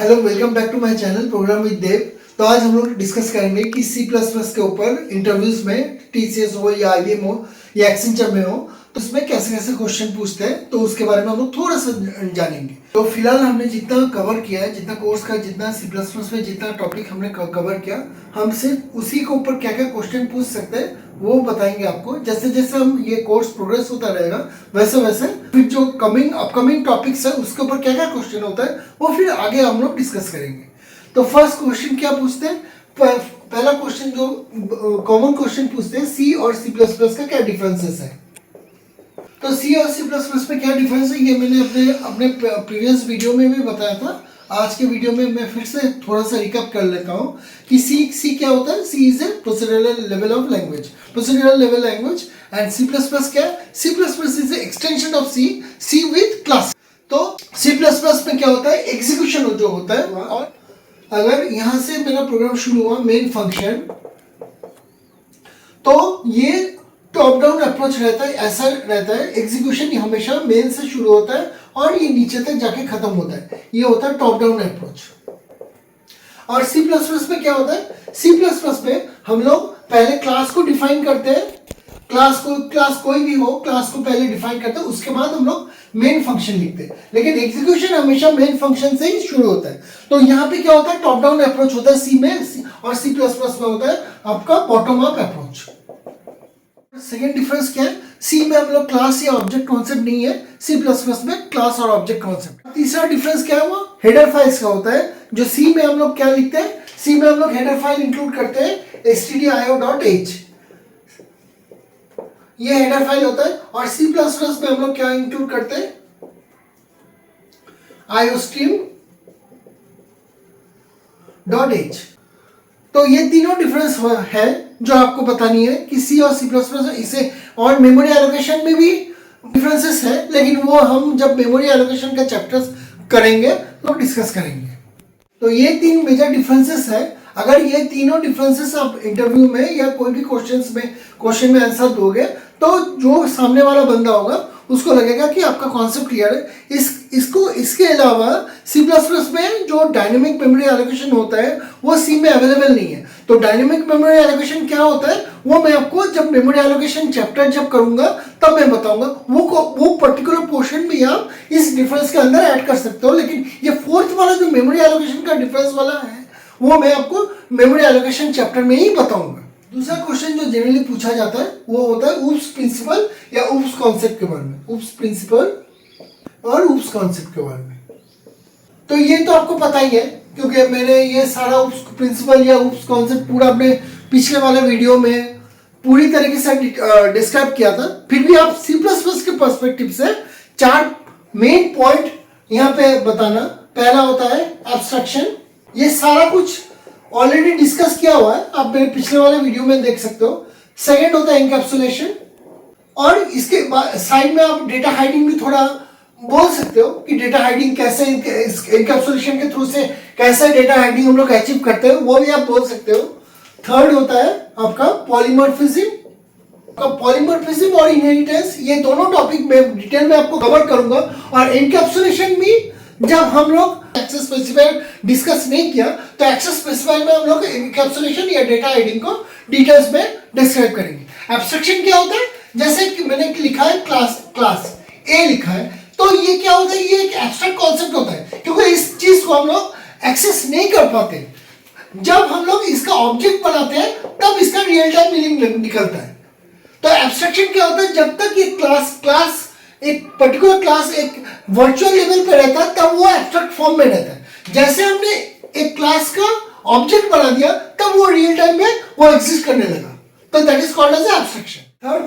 Hello, welcome back to my channel program with Dev. तो आज हम लोग डिस्कस करेंगे कि सी प्लस प्लस के ऊपर इंटरव्यूज में टीसीएस हो या आईबीएम हो या एक्सेंचर में हो तो उसमें कैसे कैसे क्वेश्चन पूछते हैं, तो उसके बारे में हम लोग थोड़ा सा जानेंगे। तो फिलहाल हमने जितना कवर किया है, जितना कोर्स का जितना सी प्लस प्लस में जितना टॉपिक हमने कवर किया, हम सिर्फ उसी के ऊपर क्या क्या क्वेश्चन पूछ सकते हैं वो बताएंगे आपको। जैसे जैसे हम ये कोर्स प्रोग्रेस होता रहेगा वैसे वैसे फिर जो अपकमिंग टॉपिक्स है उसके ऊपर क्या क्या क्वेश्चन होता है वो फिर आगे हम लोग डिस्कस करेंगे। तो फर्स्ट क्वेश्चन क्या पूछते हैं, पहला क्वेश्चन जो कॉमन क्वेश्चन पूछते हैं, सी और सी प्लस प्लस का क्या डिफरेंसेस है। तो सी और सी प्लस प्लस में क्या डिफरेंस है ये मैंने अपने प्रीवियस वीडियो में भी बताया था। आज के वीडियो में मैं फिर से थोड़ा सा रिकैप कर लेता हूँ कि सी क्या होता है। C is a procedural level of language, procedural level language. And C plus plus क्या है, C plus plus is a extension of C with class. तो सी प्लस प्लस में क्या होता है, एग्जीक्यूशन जो होता है। और अगर यहाँ से मेरा प्रोग्राम शुरू हुआ मेन फंक्शन, तो ये टॉप डाउन अप्रोच रहता है, ऐसा रहता है। एग्जीक्यूशन हमेशा मेन से शुरू होता है और ये नीचे तक जाके खत्म होता है, ये होता है टॉप डाउन अप्रोच। और सी प्लस प्लस में क्या होता है, सी प्लस प्लस में हम लोग पहले क्लास को डिफाइन करते हैं। क्लास कोई भी हो, क्लास को पहले डिफाइन करते हैं, उसके बाद हम लोग मेन फंक्शन लिखते हैं। लेकिन एग्जीक्यूशन हमेशा मेन फंक्शन से ही शुरू होता है। तो यहाँ पे क्या होता है, टॉप डाउन अप्रोच होता है सी में, और सी प्लस प्लस में होता है आपका bottom up approach. Second difference क्या है, सी में हम लोग क्लास या ऑब्जेक्ट कॉन्सेप्ट नहीं है, सी प्लस प्लस में क्लास और ऑब्जेक्ट कॉन्सेप्ट। तीसरा डिफरेंस क्या है, वो हेडर फाइल्स का होता है। जो सी में हम लोग क्या लिखते हैं, सी में हम लोग हेडर फाइल इंक्लूड करते हैं stdio.h, ये हेडर फाइल होता है। और सी प्लस प्लस में हम लोग क्या इंक्लूड करते हैं, iostream.h। तो ये तीनों डिफरेंस है जो आपको बतानी है कि सी और सी प्लस प्लस इसे। और मेमोरी एलोकेशन में भी डिफरेंसेस है, लेकिन वो हम जब मेमोरी एलोकेशन का चैप्टर्स करेंगे तो डिस्कस करेंगे। तो ये तीन मेजर डिफरेंसेस है। अगर ये तीनों डिफरेंसेस आप इंटरव्यू में या कोई भी क्वेश्चन में आंसर दोगे तो जो सामने वाला बंदा होगा उसको लगेगा कि आपका कॉन्सेप्ट क्लियर है। इसके अलावा सी प्लस प्लस में जो डायनेमिक मेमोरी एलोकेशन होता है वो सी में अवेलेबल नहीं है। तो डायनेमिक मेमोरी एलोकेशन क्या होता है वो मैं आपको जब मेमोरी एलोकेशन चैप्टर जब करूंगा तब मैं बताऊंगा। वो पर्टिकुलर पोर्शन भी आप इस डिफरेंस के अंदर ऐड कर सकते हो। लेकिन ये फोर्थ वाला जो मेमोरी एलोकेशन का डिफरेंस वाला है वो मैं आपको मेमोरी एलोकेशन चैप्टर में ही बताऊंगा। दूसरा क्वेश्चन जो जनरली पूछा जाता है वो होता है ऊप्स प्रिंसिपल या ऊप्स कॉन्सेप्ट के बारे में, ऊप्स प्रिंसिपल और ऊप्स कॉन्सेप्ट के बारे में। तो ये तो आपको पता ही है क्योंकि मैंने ये सारा ऊप्स प्रिंसिपल या ऊप्स कॉन्सेप्ट पूरा अपने पिछले वाले वीडियो में पूरी तरीके से डिस्क्राइब किया था। फिर भी आप सी प्लस प्लस के पर्सपेक्टिव से 4 मेन पॉइंट यहाँ पे बताना। पहला होता है एब्स्ट्रैक्शन, ये सारा कुछ ऑलरेडी डिस्कस किया हुआ है, आप मेरे पिछले वाले वीडियो में देख सकते हो। सेकंड होता है एनकैप्सुलेशन, और इसके बाद साइड में आप डेटा हाइडिंग भी थोड़ा बोल सकते हो कि डेटा हाइडिंग कैसे, एनकैप्सुलेशन के थ्रू से कैसे डेटा हाइडिंग हम लोग अचीव करते हैं वो भी आप बोल सकते हो। थर्ड होता है आपका पॉलीमॉर्फिज्म और इनहेरिटेंस, ये दोनों टॉपिक में डिटेल में आपको कवर करूंगा। और एनकैप्सुलेशन भी जब हम लोग एक्सेस स्पेसिफायर डिस्कस नहीं किया तो एक्सेस स्पेसिफायर में हम लोग एनकैप्सुलेशन या डेटा हाइडिंग को डिटेल्स में डिस्क्राइब करेंगे। एब्स्ट्रैक्शन क्या होता है, जैसे कि मैंने लिखा है क्लास ए लिखा है, तो ये क्या होता है, ये एक एब्स्ट्रैक्ट कॉन्सेप्ट होता है क्योंकि इस चीज को हम लोग एक्सेस नहीं कर पाते। जब हम लोग इसका ऑब्जेक्ट बनाते हैं तब इसका रियल टाइम मीनिंग निकलता है। तो एब्स्ट्रैक्शन क्या होता है, जब तक ये क्लास एक पर्टिकुलर क्लास एक वर्चुअल लेवल पे रहता है तब वो एब्स्ट्रैक्ट फॉर्म में रहता है। जैसे हमने एक क्लास का ऑब्जेक्ट बना दिया तब वो रियल टाइम में वो एग्जिस्ट करने लगा, तो that is called as abstraction. Third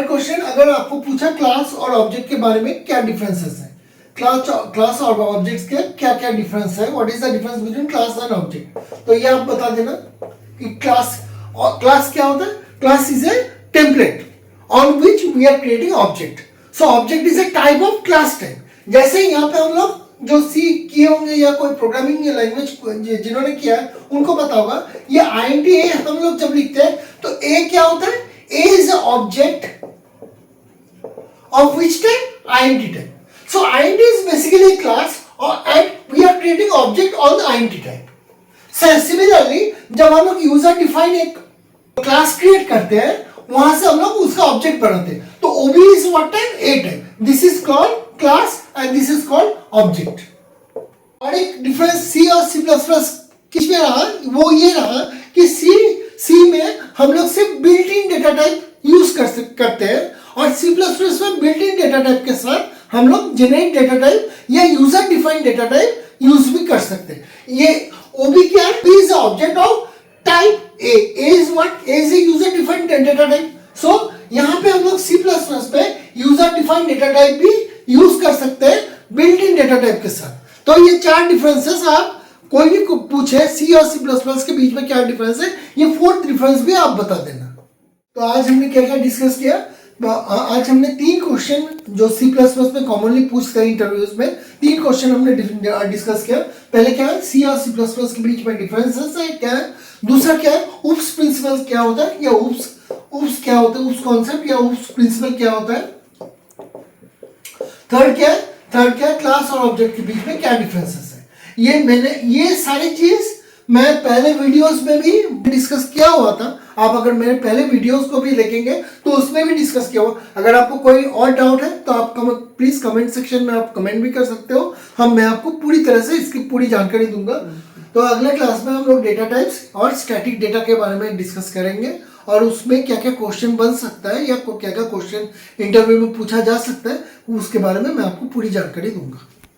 question अगर आपको पूछा क्लास और ऑब्जेक्ट के बारे में क्या डिफरेंसेस है, क्लास और ऑब्जेक्ट्स के क्या क्या डिफरेंस है, what is the difference between class and object, तो ये आप बता देना कि क्लास क्या होता है। Class is a template on which we are creating object. So object is a type of class type. जैसे यहाँ पे हम लोग जो सी किए होंगे या कोई प्रोग्रामिंग लैंग्वेज जिन्होंने किया है उनको पता होगा, ये int हम लोग जब लिखते हैं तो a क्या होता है, a is a object of which type, int type. So int is basically a class and we are creating object on the int type. Similarly, जब हम लोग यूजर डिफाइन एक क्लास क्रिएट करते हैं, वहां से हम लोग उसका ऑब्जेक्ट बनाते हैं. तो OB is what type? A type. This is called class and this is called object. और एक डिफरेंस C और C++ किस में रहा, वो ये रहा कि C में हम लोग सिर्फ built in data type use करते हैं और C++ में बिल्ट इन डेटा टाइप के साथ हम लोग जेनरेट डेटा टाइप या user defined data type use भी कर सकते हैं. ये OB क्या है? P is the object of type A. A is what? A is a user defined data type. So यहाँ पे हम लोग C++ पे यूजर डिफाइंड डेटा टाइप भी यूज कर सकते हैं बिल्ट इन डेटा टाइप के साथ. तो ये 4 डिफरेंसेस, आप कोई भी पूछे C और C++ के बीच में क्या डिफरेंस है, ये 4th डिफरेंस भी आप बता देना. तो आज हमने क्या क्या डिस्कस किया. आज हमने 3 क्वेश्चन जो C++ में कॉमनली पूछते हैं इंटरव्यूज में, 3 क्वेश्चन हमने डिस्कस किया. पहले क्या है, C और C++ के बीच में डिफरेंसेस है क्या है. दूसरा क्या है, उप्स प्रिंसिपल क्या होता है, या उप्स क्या होता है, उप्स कॉन्सेप्ट या उप्स प्रिंसिपल क्या होता है. थर्ड क्या है, क्लास और ऑब्जेक्ट के बीच में क्या डिफरेंसेस है. ये सारी चीज मैं पहले वीडियोस में भी डिस्कस किया हुआ था. आप अगर मेरे पहले वीडियोस को भी देखेंगे तो उसमें भी डिस्कस किया हुआ. अगर आपको कोई और डाउट है तो आप प्लीज कमेंट सेक्शन में आप कमेंट भी कर सकते हो. मैं आपको पूरी तरह से इसकी पूरी जानकारी दूंगा. तो अगले क्लास में हम लोग डेटा टाइप्स और स्टैटिक डेटा के बारे में डिस्कस करेंगे और उसमें क्या क्या क्वेश्चन बन सकता है या क्या क्या क्वेश्चन इंटरव्यू में पूछा जा सकता है, उसके बारे में मैं आपको पूरी जानकारी दूंगा.